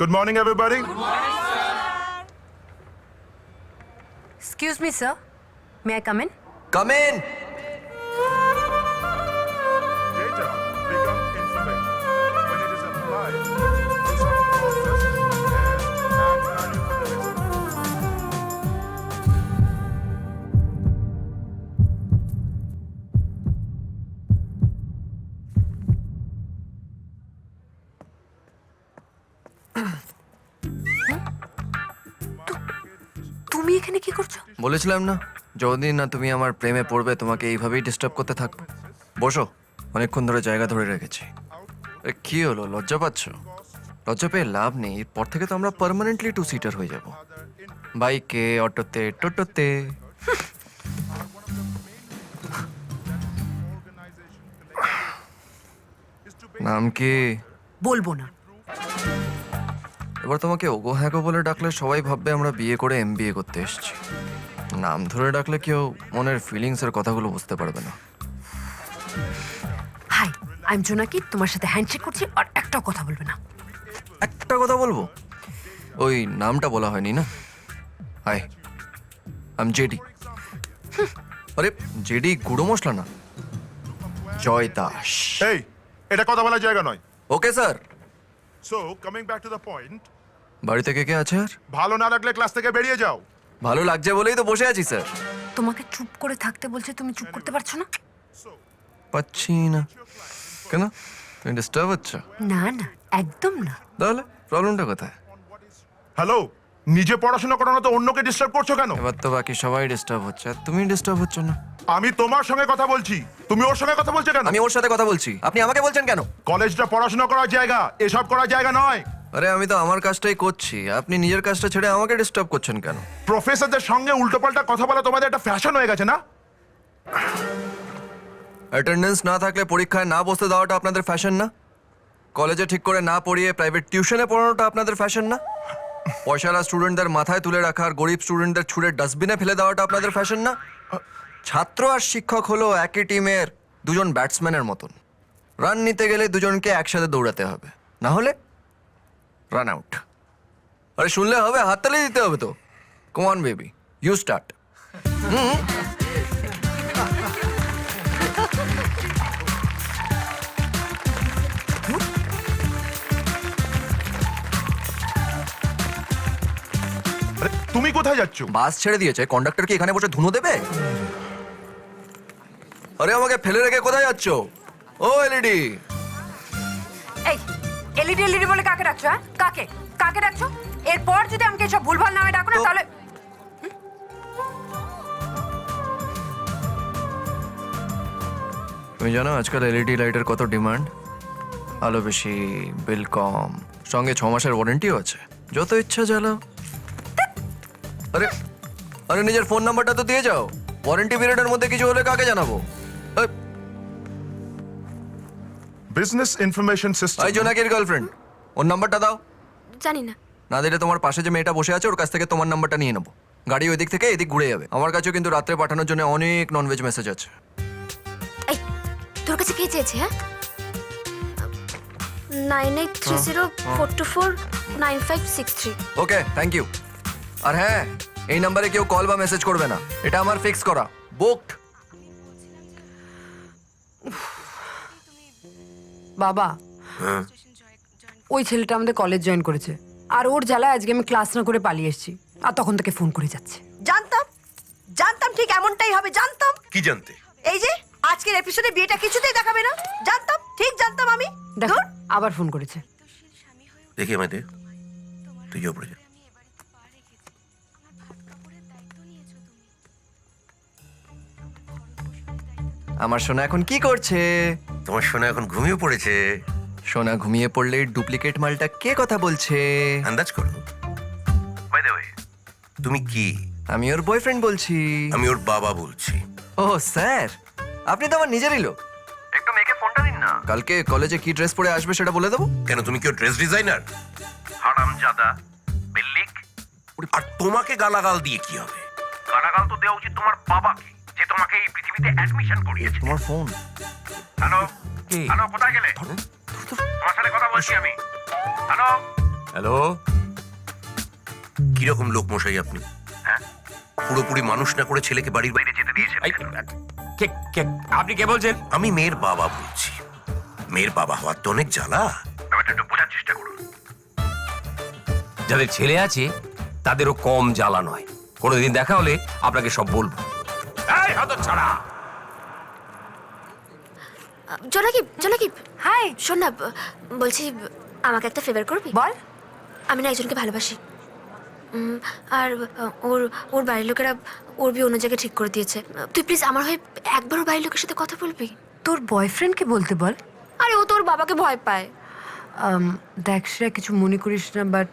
Good morning, everybody. Excuse me, sir. May I come in? Come in! Data become information when it is applied to some process and value for the business. তুমি এখানে কি করছো? বলেছিলাম না যতদিন না তুমি আমার প্রেমে পড়বে তোমাকে এইভাবেই ডিস্টার্ব করতে থাকবো। বসো, অনেকক্ষণ ধরে জায়গা ধরে রেখেছি। এ, কি হলো, লজ্জা পাচ্ছ? লজ্জা পেয়ে লাভ নেই, এরপর থেকে তো আমরা পার্মানেন্টলি 2 সিটার হয়ে যাব। বাইকে, অটোতে, টোটোতে। নাম কি? বলবো না। এবার তোমাকে ওগো হ্যাগো বলে ডাকলে সবাই ভাববে আমরা বিয়ে করে MBA করতে এসেছি। নাম ধরে ডাকলে কেউ মনের ফিলিংসের কথাগুলো বুঝতে পারবে না। হাই, আই এম জোনাকি। তোমার সাথে হ্যান্ডশেক করছি আর একটাও কথা বলবে না। একটা কথা বলবো, ওই নামটা বলা হয়নি না। Hi, I am JD. আরে জেডি গুঁড়ো মশলা না, জয় দাস। এই, এটা কথা বলার জায়গা নয়। Okay sir. So, coming back to the point, বাড়িতে কে কে আছে আর? ভালো না লাগলে ক্লাস থেকে বেরিয়ে যাও। ভালো লাগছে বলেই তো বসে আছি স্যার। তোমাকে চুপ করে থাকতে বলছে, তুমি চুপ করতে পারছো না? পাচ্ছি না কেন? তুমি ডিস্টার্ব হচ্ছ? না না, একদম না। তাহলে প্রবলেমটা কোথায়? হ্যালো, নিজে পড়াশোনা করো না তো অন্যকে ডিস্টার্ব করছো কেন? এবার তো বাকি সবাই ডিস্টার্ব হচ্ছে আর তুমি ডিস্টার্ব হচ্ছ না। আমি তোমার সঙ্গে কথা বলছি, তুমি ওর সঙ্গে কথা বলছো কেন? আমি ওর সাথে কথা বলছি, আপনি আমাকে বলছেন কেন? কলেজটা পড়াশোনা করার জায়গা, এসব করার জায়গা নয়। আরে আমি তো আমার কাজটাই করছি, আপনি নিজের কাজটা ছেড়ে আমাকে ডিস্টার্ব করছেন কেন? প্রফেসরদের সঙ্গে উল্টোপাল্টা কথা বলা তোমাদের একটা ফ্যাশন হয়ে গেছে না? অ্যাটেন্ডেন্স না থাকলে পরীক্ষায় না বসতে দেওয়াটা আপনাদের ফ্যাশন না? কলেজে ঠিক করে না পড়িয়ে প্রাইভেট টিউশনে পড়ানোটা আপনাদের ফ্যাশন না? পয়সালা স্টুডেন্টদের মাথায় তুলে রাখা আর গরিব স্টুডেন্টদের ছুঁড়ে ডাস্টবিনে ফেলে দেওয়াটা আপনাদের ফ্যাশন না? ছাত্র আর শিক্ষক হলো একই টিমের দুজন ব্যাটসম্যানের মতন। রান নিতে গেলে দুজনকে একসাথে দৌড়াতে হবে, না হলে রান আউট। আরে শুনলে হবে, হাততালি দিতে হবে তো। কম অন বেবি, ইউ স্টার্ট। আরে, তুমি কোথায় যাচ্ছ? বাস ছেড়ে দিয়েছে, কন্ডাক্টর কি এখানে বসে ধুনো দেবে? আরে আমাকে ফেলে রেখে কোথায় যাচ্ছ? ও এলইডি। এই, এলইডি এলইডি বলে কাকে ডাকছো? হ্যাঁ, কাকে কাকে ডাকছো? এরপর যদি আমাকে এসব ভুলভাল নামে ডাকো না তো- তাহলে তুমি জানো আজকাল এলইডি লাইটের কত ডিমান্ড? আলো বেশি, বিল কম, সঙ্গে 6 মাসের ওয়ারেন্টিও আছে। যত ইচ্ছা জ্বালাও। আরে আরে নিজের ফোন নাম্বারটা তো দিয়ে যাও, ওয়ারেন্টি পিরিয়ডের মধ্যে কিছু হলে কাকে জানাবো? Business information system. এই জোনাকির গার্লফ্রেন্ড, ওর নাম্বারটা দাও। জানি না। না দিলে তোমার পাশে যে মেয়েটা বসে আছে ওর কাছ থেকে তোমার নাম্বারটা নিয়ে নেবো। গাড়ি ওই দিক থেকে এদিক ঘুরে যাবে। আমার কাছেও কিন্তু রাত্রে পাঠানোর জন্য অনেক ননভেজ মেসেজ আছে। এই, তোর কাছে কে চেয়েছে? হ্যাঁ, 983042495563। ওকে, থ্যাংক ইউ। আর হ্যাঁ, এই নাম্বারে কেউ কল বা মেসেজ করবে না, এটা আমার ফিক্স করা, বুকড। বাবা, ওই ছেলেটা আমাদের কলেজ জয়েন করেছে আর ওর জ্বালায় আজকে আমি ক্লাস না করে পালিয়ে এসেছি আর তখন থেকে ফোন করে যাচ্ছে। জানতাম জানতাম ঠিক এমনটাই হবে, জানতাম। কি জানতে? এই যে আজকের এপিসোডে বিয়েটা কিছুতেই দেখাবে না, জানতাম, ঠিক জানতাম আমি। দেখো ধুর, আবার ফোন করেছে। দেখি আমায় দে, তুই ওপরে যা। আমার সোনা এখন কি করছে? তোমার সোনা এখন ঘুমিয়ে পড়েছে। সোনা ঘুমিয়ে পড়লে ডুপ্লিকেট মালটা কে কথা বলছে? আন্দাজ করো। বাই দ্য ওয়ে, তুমি কি? আমি ওর বয়ফ্রেন্ড বলছি। আমি ওর বাবা বলছি। ও স্যার, আপনি তো আমার নিজেরই লোক। একটু মেয়েকে ফোনটা দিন না, কালকে কলেজে কি ড্রেস পরে আসবে সেটা বলে দেবো। কেন, তুমি কি ওর ড্রেস ডিজাইনার? হারামজাদা, বিল্লিক। আর তোমাকে গালাগাল দিয়ে কি হবে? গালাগাল তো দেওয়া উচিত তোমার বাবাকে, যে তোমাকে এই পৃথিবীতে অ্যাডমিশন করিয়েছে। তোমার ফোন। হ্যালো কি? হ্যালো, কোথায় গেলে? তোমার সাথে কথা বলছি আমি। হ্যালো হ্যালো, কিরকম লোক মশাই আপনি? হ্যাঁ, পুরোপুরি মানুষ না করে ছেলেকে বাড়ির বাইরে যেতে দিয়েছেন? আপনি কে বলছেন? আমি মেয়ের বাবা বলছি। মেয়ের বাবা হওয়ার তো অনেক জ্বালা, ব্যাপারটা একটু বোঝার চেষ্টা করুন। যাদের ছেলে আছে তাদেরও কম জ্বালা নয়। কোনোদিন দেখা হলে আপনাকে সব বলবো। এই হতচ্ছাড়া! জোনাকি হাই শোন না, বলছি আমাকে একটা ফেভার করবি? বল। আমি না একজনকে ভালোবাসি। আর ওর বাড়ির লোকেরা ওর বিয়ে অন্য জায়গায় ঠিক করে দিয়েছে। তুই প্লিজ আমার হয়ে একবার ওর বাড়ির লোকের সাথে কথা বলবি? তোর বয়ফ্রেন্ডকে বলতে বল। আরে ও তোর বাবাকে ভয় পায়। দেখ শ্রেয়া, কিছু মনে করিস না, বাট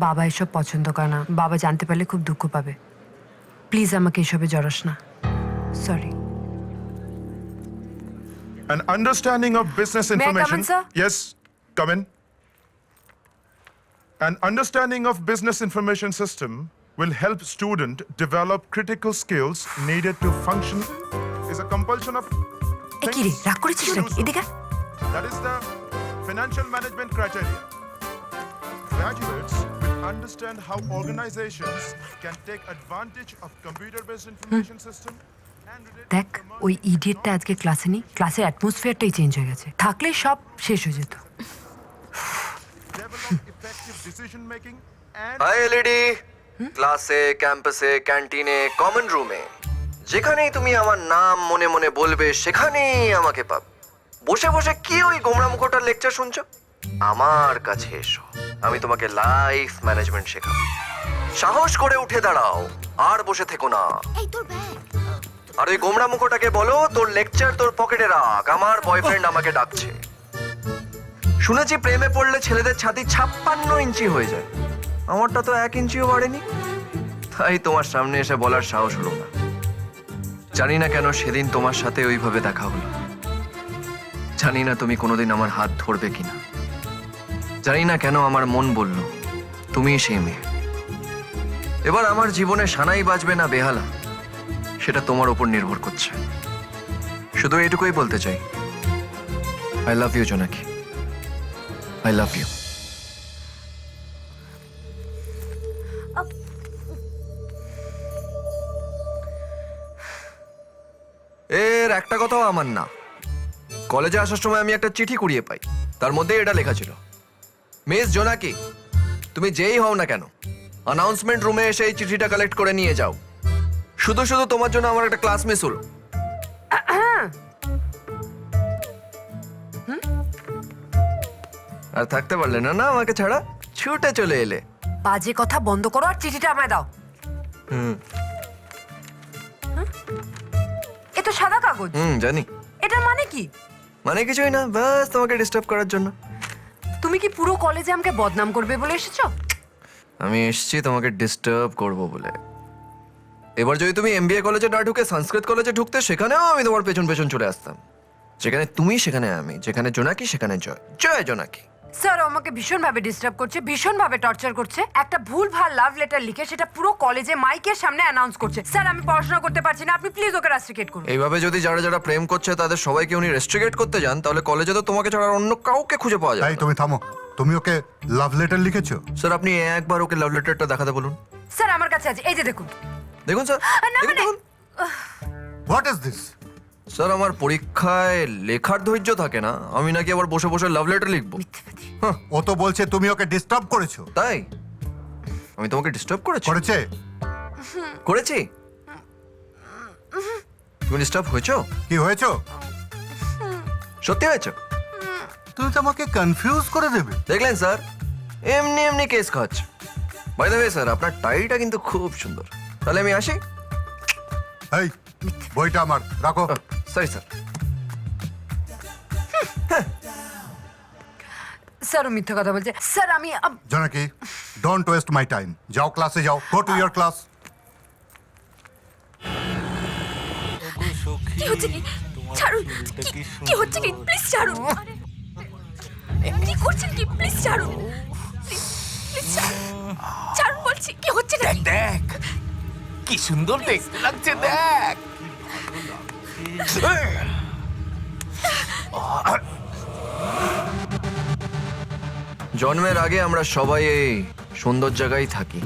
বাবা এসব পছন্দ করে না। বাবা জানতে পারলে খুব দুঃখ পাবে। প্লিজ আমাকে এসবে জড়াস না। Sorry. An understanding of business May I come information. in, sir? Yes, come in. An understanding of business information system will help student develop critical skills needed to function. Is a compulsion of এ কি রে, things রাগ করেছিস to do নাকি? so. এদিকে আয়। That is the financial management criteria. Graduates will understand how organizations can take advantage of computer-based information system and related দেখ, ওই ইডিয়েটটা আজকে ক্লাসে নেই। ক্লাসের অ্যাটমসফিয়ারটাই চেঞ্জ হয়ে গেছে। থাকলে সব শেষ হয়ে যেত। develop effective decision making and high LED, ক্লাসে, ক্যাম্পাসে, ক্যান্টিনে, কমন রুমে, যেখানেই তুমি আমার নাম মনে মনে বলবে সেখানেই আমাকে পাবে। বসে বসে কি ওই গোমরা মুখোটার লেকচার শুনছো? আমার কাছে এসো, আমি তোমাকে লাইফ ম্যানেজমেন্ট শেখাবো। সাহস করে উঠে দাঁড়াও, আর বসে থেকো না। এই তোর ব্যাগ। আর ওই গোমরা মুখোটাকে বলো তোর লেকচার তোর পকেটে রাখ, আমার বয়ফ্রেন্ড আমাকে ডাকছে। শুনেছি প্রেমে পড়লে ছেলেদের ছাতি 56 ইঞ্চি হয়ে যায়, আমারটা তো 1 ইঞ্চিও বাড়েনি। তাই তোমার সামনে এসে বলার সাহস হলো না। জানি না কেন সেদিন তোমার সাথে ওইভাবে দেখা হলো। জানি না তুমি কোনোদিন আমার হাত ধরবে কিনা। জানি না কেন আমার মন বলল তুমি সেই মেয়ে। এবার আমার জীবনে সানাই বাজবে না বেহালা, সেটা তোমার উপর নির্ভর করছে। শুধু এটুকুই বলতে চাই, আই লাভ ইউ জোনাকি, আই লাভ ইউ। এর একটা কথাও আমার না। কলেজে আসার সময় আমি একটা চিঠি কুড়িয়ে পাই, তার মধ্যে এটা লেখা ছিল, মিস জোনাকি, তুমি যেই হও না কেন অ্যানাউন্সমেন্ট রুমে এসে এই চিঠিটা কালেক্ট করে নিয়ে যাও। শুধু শুধু তোমার জন্য আমার একটা ক্লাস মিস হলো। আর থাকতে পারলে না না আমাকে ছাড়া, ছুটে চলে এলে। বাজে কথা বন্ধ করো আর চিঠিটা আমায় দাও। এ তো সাদা কাগজ। জানি। এটার মানে কি? মানে কিছুই না, বাস তোমাকে ডিস্টার্ব করার জন্য। তুমি কি পুরো কলেজে আমাকে বদনাম করবে বলে এসেছো? আমি এসেছি তোমাকে ডিস্টার্ব করব বলে। এবার যদি তুমি এমবিএ কলেজে না ঢুকে সংস্কৃত কলেজে ঢুকতে, সেখানেও আমি তোমার পেছন পেছন চলে আসতাম। যেখানে তুমি সেখানে আমি, যেখানে জোনাকি সেখানে জয়। জয় জোনাকি। স্যার আমাকে ভীষণভাবে ডিস্টার্ব করছে, ভীষণভাবে টর্চার করছে। একটা ভুলভাল লাভ লেটার লিখে সেটা পুরো কলেজে মাইকের সামনে অ্যানাউন্স করছে। স্যার আমি পড়াশোনা করতে পারছি না, আপনি প্লিজ ওকে রেস্ট্রিকেট করুন। এইভাবে যদি যারা যারা প্রেম করছে তাদের সবাইকে উনি রেস্ট্রিকেট করতে যান, তাহলে কলেজে তো তোমাকে ছাড়া আর অন্য কাউকে খুঁজে পাওয়া যায় তাই না। তুমি থামো। তুমি ওকে লাভ লেটার লিখেছো? স্যার আপনি একবার ওকে লাভ লেটারটা দেখাতে বলুন। স্যার আমার কাছে আছে, এই যে দেখুন। দেখুন স্যার, না, দেখুন, মানে- দেখুন। What is this? স্যার আমার পরীক্ষায় লেখার ধৈর্য থাকে না, আমি নাকি আবার বসে বসে লাভ লেটার লিখবো? ও তো বলছে তুমি ওকে ডিস্টার্ব করেছো। তাই আমি তোমাকে ডিস্টার্ব করেছি? করেছি? তুমি ডিস্টার্ব হয়েছো? কি হয়েছো? সত্যি হয়েছো? তুমি তো আমাকে কনফিউজ করে দেবে। দেখলেন স্যার, এমনি এমনি কেস খাচ্ছে। বাই দ্য ওয়ে স্যার, আপনার টাইটা কিন্তু খুব সুন্দর। তাহলে আমি আসি। এই বইটা আমার রাখো। Sorry sir. স্যার ও মিথ্যা কথা বলছে। স্যার আমি জোনাকি, ডোন্ট ওয়েস্ট মাই টাইম। যাও ক্লাসে যাও, গো টু ইয়োর ক্লাস। কি হচ্ছে কি? ছাড়ুন। কি হচ্ছে কি? প্লিজ ছাড়ুন। কি করছেন কি? প্লিজ ছাড়ুন। প্লিজ ছাড়ুন বলছি। কি হচ্ছে না? দেখ কি সুন্দর দেখতে লাগছে, দেখ। জন্মের আগে আমরা সবাই এই সুন্দর জায়গায় থাকি,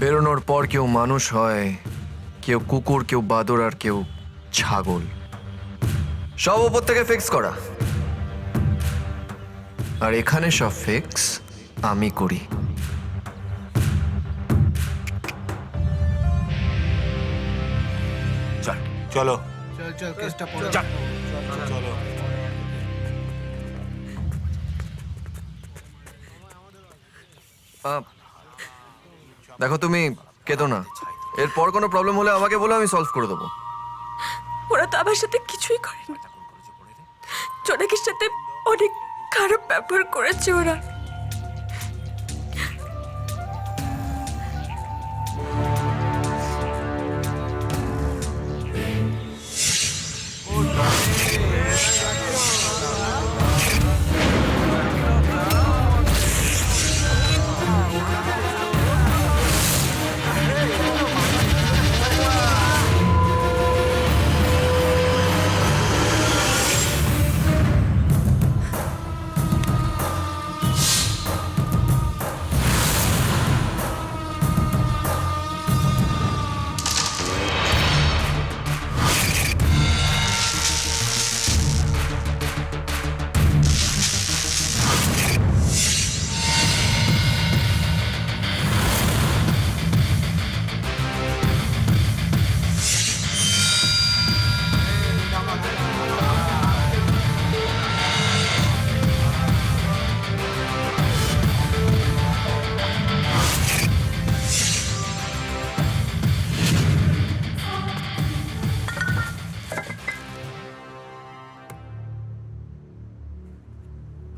বেরোনোর পর কেউ মানুষ হয়, কেউ কুকুর, কেউ বাদর, আর কেউ ছাগল। সব উপর থেকে ফিক্স করা, আর এখানে সব ফিক্স আমি করি। চল চলো চল। আহ, দেখো তুমি কেঁদো না, এরপর কোনো প্রবলেম হলে আমাকে বলো, আমি সলভ করে দেবো। ওরা তো আমার সাথে কিছুই করেনি। জোনাকির সাথে অনেক খারাপ ব্যবহার করেছে ওরা।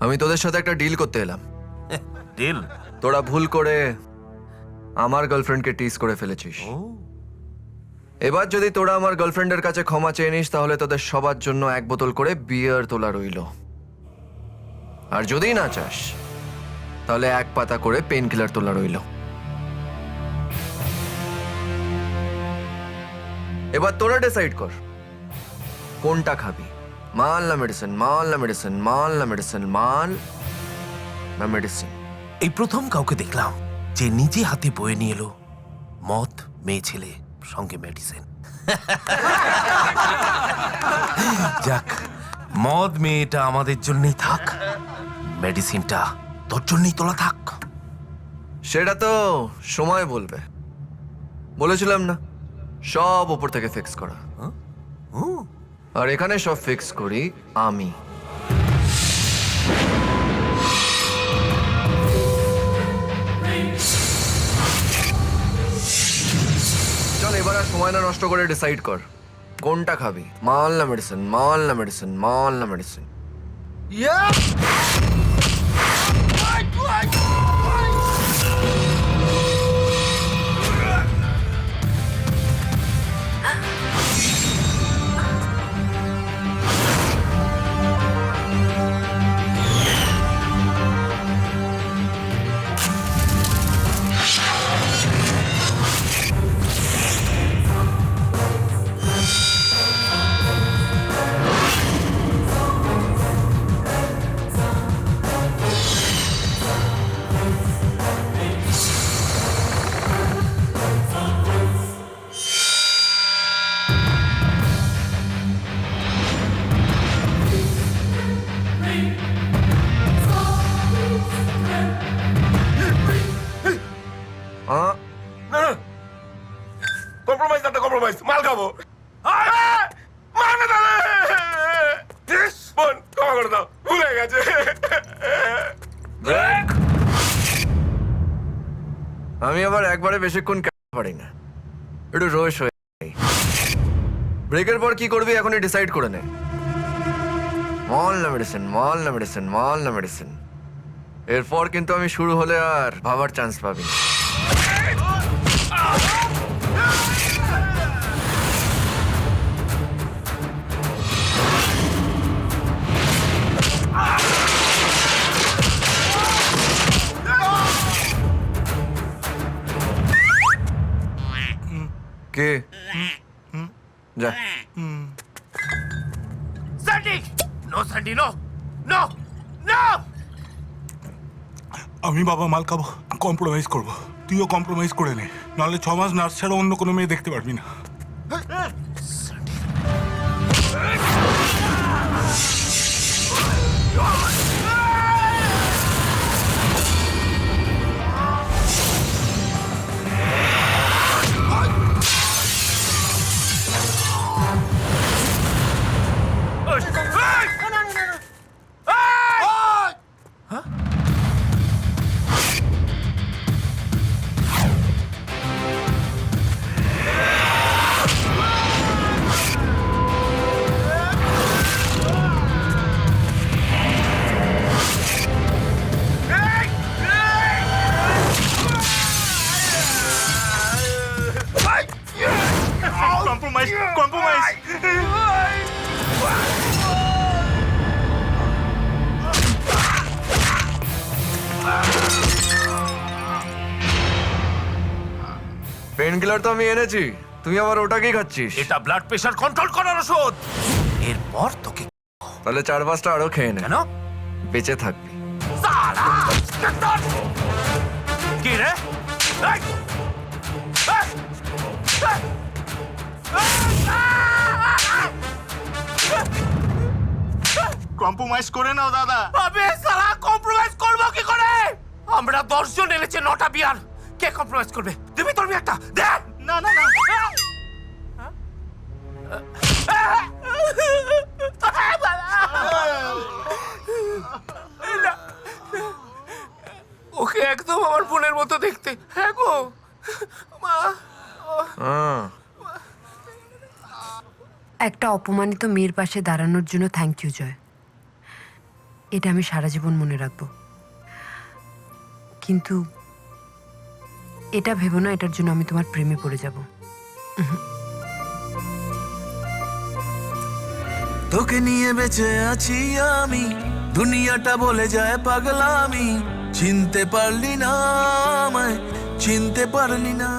আমি তোদের সাথে একটা ডিল করতে এলাম। ডিল? তোরা ভুল করে আমার গার্লফ্রেন্ডকে টিজ করে ফেলেছিস। এবার যদি তোরা আমার গার্লফ্রেন্ডের কাছে ক্ষমা চেয়ে নিস, তাহলে তোদের সবার জন্য 1 বোতল করে বিয়ার তোলা রইল। আর যদি না চাস, তাহলে 1 পাতা করে পেন কিলার তোলা রইল। এবার তোরা ডিসাইড কর কোনটা খাবি, মাল না মেডিসিন, মাল না মেডিসিন, মাল না মেডিসিন, মাল না মেডিসিন। এই প্রথম কাউকে দেখলাম যে নিজে হাতে বয়ে নিয়ে এলো মদ, মেয়ে ছেলে, সঙ্গে মেডিসিন। যাক, মদ মেয়েটা আমাদের জন্যই থাক, মেডিসিনটা তোর জন্যই তোলা থাক। সেটা তো সময় বলবে। বলেছিলাম না, সব উপর থেকে ফিক্স করা। আর এখানে সব ফিক্স করি আমি। চল এবার আর সময় না নষ্ট করে ডিসাইড কর কোনটা খাবি, মাল না মেডিসিন, মাল না মেডিসিন, মাল না মেডিসিন। কম্প্রোমাইজ না, কম্প্রোমাইজ, মাল খাবো। মাল না তাহলে বোন, ক্ষমা করে দাও, ভুলে গেছে। আমি আবার একবারে বেশিক্ষণ কাটতে পারি না, একটু রোশ হয়ে যাই। ব্রেকের পর কি করবি এখনই ডিসাইড করে নে। মাল না মেডিসিন, মাল না মেডিসিন, মাল না মেডিসিন। এরপর কিন্তু আমি শুরু হলে আর ভাবার চান্স পাবি না। কে যা। Sandy! No, Sandy, no! No! No! আমি বাবা মাল খাবো, কম্প্রোমাইজ করবো। তুইও কম্প্রোমাইজ করে নে, নাহলে 6 মাস নার্স ছাড়া অন্য কোনো মেয়ে দেখতে পারবি না। পেন কিলার তো আমি এনেছি, তুই আবার ওটাকেই খাচ্ছিস? এটা ব্লাড প্রেশার কন্ট্রোল করার ওষুধ। এরপর তোকে তাহলে 4-5টা আরো খেয়ে নে, কেন বেঁচে থাকবি। সালা! কি রে? এই! এই! কম্প্রোমাইজ করে নাও দাদা। আবে সালা, কম্প্রোমাইজ করবো কি করে? আমরা 10 জন এনেছি 9টা বিয়ার। কে কম্প্রোমাইজ করবে? দিবি তোর বিয়ারটা দে। না না না, ওকে একদম আমার বোনের মতো দেখতে। হ্যাঁ গো মা। হ্যাঁ, একটা অপমানিত মেয়ের পাশে দাঁড়ানোর জন্য থ্যাংক ইউ জয়। এটা আমি সারা জীবন মনে রাখবো। কিন্তু এটা ভেবো না এটার জন্য আমি তোমার প্রেমে পড়ে যাব। তোকে নিয়ে বেঁচে আছি আমি, দুনিয়াটা বলে যায় পাগলামি। চিনতে পারলি না আমায়, চিনতে পারলি না।